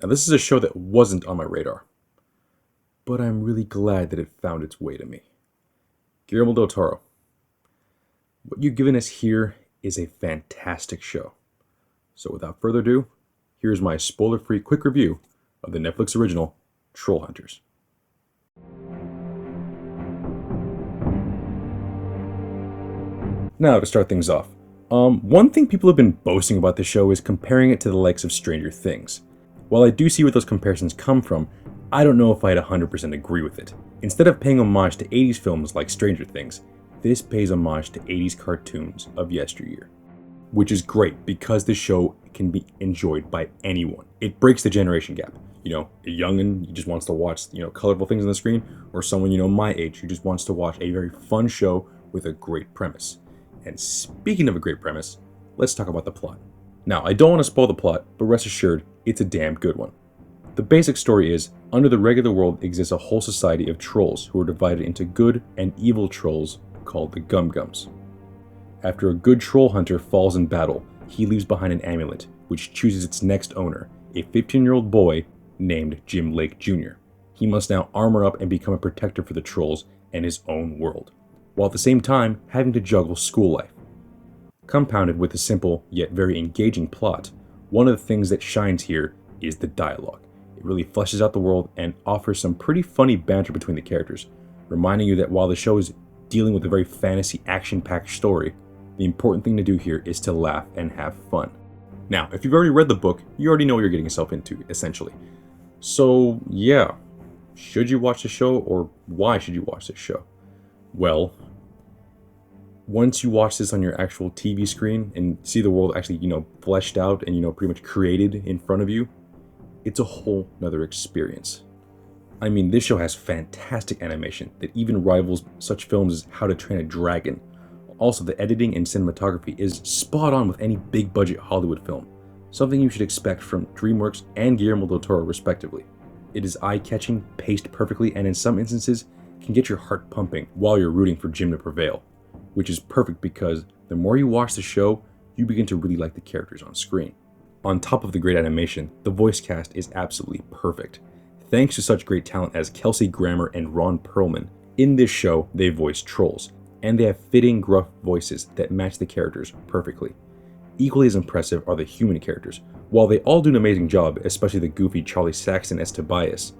Now, this is a show that wasn't on my radar, but I'm really glad that it found its way to me. Guillermo Del Toro, what you've given us here is a fantastic show. So without further ado, here's my spoiler-free quick review of the Netflix original, Trollhunters. Now, to start things off, one thing people have been boasting about the show is comparing it to the likes of Stranger Things. While I do see where those comparisons come from, I don't know if I'd 100% agree with it. Instead of paying homage to 80s films like Stranger Things, this pays homage to 80s cartoons of yesteryear. Which is great because this show can be enjoyed by anyone. It breaks the generation gap. You know, a youngin' who just wants to watch, colorful things on the screen, or someone, my age who just wants to watch a very fun show with a great premise. And speaking of a great premise, let's talk about the plot. Now, I don't want to spoil the plot, but rest assured, it's a damn good one. The basic story is, under the regular world exists a whole society of trolls who are divided into good and evil trolls called the Gum-Gums. After a good troll hunter falls in battle, he leaves behind an amulet, which chooses its next owner, a 15-year-old boy named Jim Lake Jr. He must now armor up and become a protector for the trolls and his own world, while at the same time having to juggle school life. Compounded with a simple yet very engaging plot, one of the things that shines here is the dialogue. It really fleshes out the world and offers some pretty funny banter between the characters, reminding you that while the show is dealing with a very fantasy action-packed story, the important thing to do here is to laugh and have fun. Now, if you've already read the book, you already know what you're getting yourself into, essentially. So, yeah, should you watch the show, or why should you watch this show? Well, once you watch this on your actual TV screen and see the world actually, fleshed out and, pretty much created in front of you, it's a whole nother experience. I mean, this show has fantastic animation that even rivals such films as How to Train a Dragon. Also, the editing and cinematography is spot on with any big budget Hollywood film, something you should expect from Dreamworks and Guillermo Del Toro respectively. It is eye-catching, paced perfectly, and in some instances can get your heart pumping while you're rooting for Jim to prevail, which is perfect because the more you watch the show, you begin to really like the characters on screen. On top of the great animation, the voice cast is absolutely perfect. Thanks to such great talent as Kelsey Grammer and Ron Perlman, in this show they voice trolls, and they have fitting gruff voices that match the characters perfectly. Equally as impressive are the human characters. While they all do an amazing job, especially the goofy Charlie Saxon as Tobias,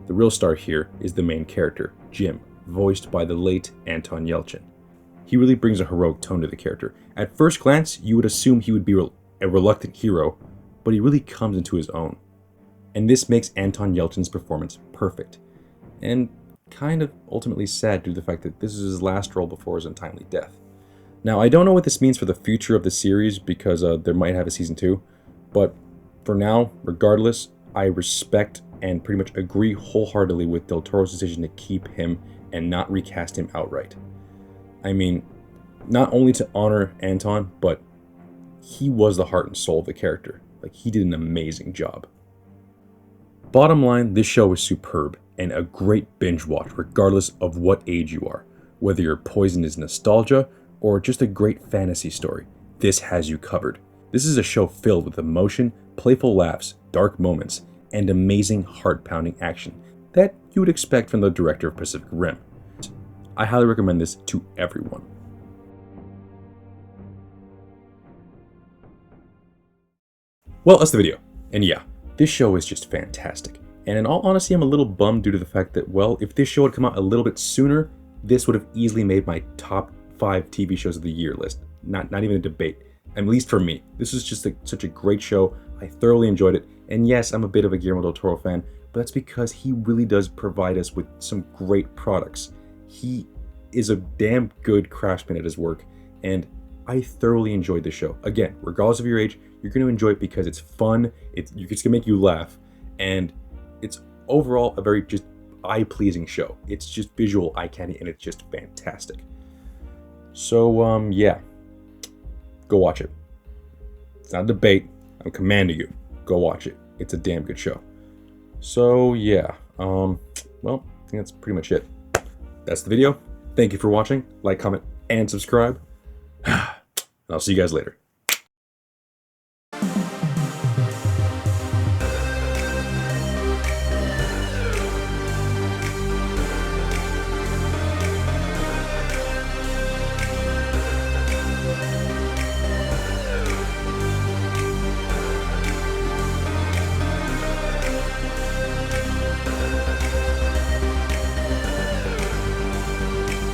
the real star here is the main character, Jim, voiced by the late Anton Yelchin. He really brings a heroic tone to the character. At first glance, you would assume he would be a reluctant hero, but he really comes into his own. And this makes Anton Yelchin's performance perfect, and kind of ultimately sad due to the fact that this is his last role before his untimely death. Now, I don't know what this means for the future of the series because there might have a season 2, but for now, regardless, I respect and pretty much agree wholeheartedly with Del Toro's decision to keep him and not recast him outright. I mean, not only to honor Anton, but he was the heart and soul of the character. Like, he did an amazing job. Bottom line, this show is superb and a great binge watch regardless of what age you are. Whether your poison is nostalgia or just a great fantasy story, this has you covered. This is a show filled with emotion, playful laughs, dark moments, and amazing heart-pounding action that you would expect from the director of Pacific Rim. I highly recommend this to everyone. Well, that's the video. And yeah, this show is just fantastic. And in all honesty, I'm a little bummed due to the fact that, well, if this show had come out a little bit sooner, this would have easily made my top 5 TV shows of the year list. Not even a debate. At least for me. This is just such a great show. I thoroughly enjoyed it. And yes, I'm a bit of a Guillermo Del Toro fan, but that's because he really does provide us with some great products. He is a damn good craftsman at his work, and I thoroughly enjoyed the show. Again, regardless of your age, you're going to enjoy it because it's fun, it's going to make you laugh, and it's overall a very just eye-pleasing show. It's just visual eye candy, and it's just fantastic. So, yeah, go watch it. It's not a debate. I'm commanding you. Go watch it. It's a damn good show. So, yeah, well, I think that's pretty much it. That's the video. Thank you for watching. Like, comment, and subscribe. And I'll see you guys later.